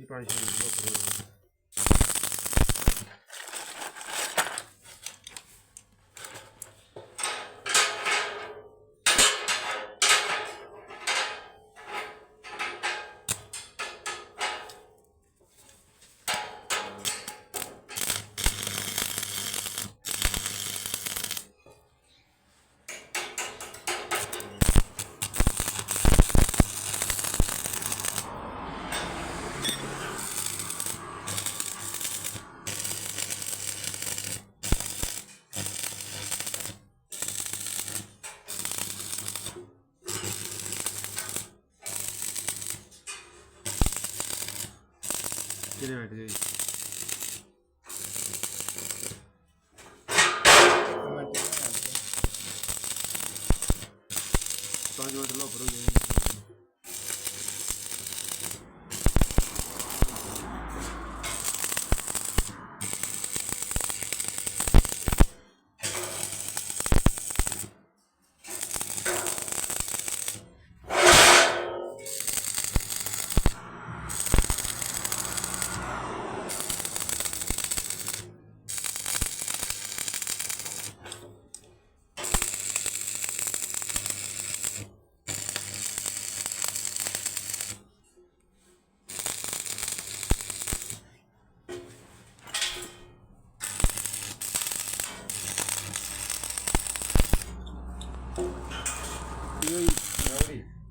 5 minute कितने बैठ गई 5 मिनट लो पर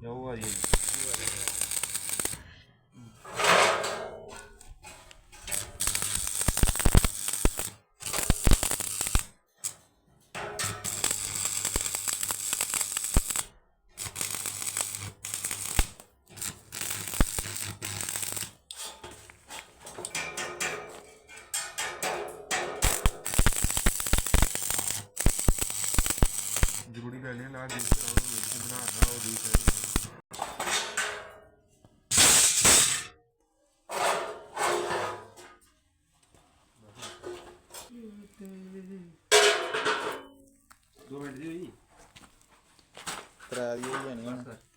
जाओ आ जाइए जरूरी पहले ला दी बना रहा और दूसरा दो मिनट जी करा दी जानी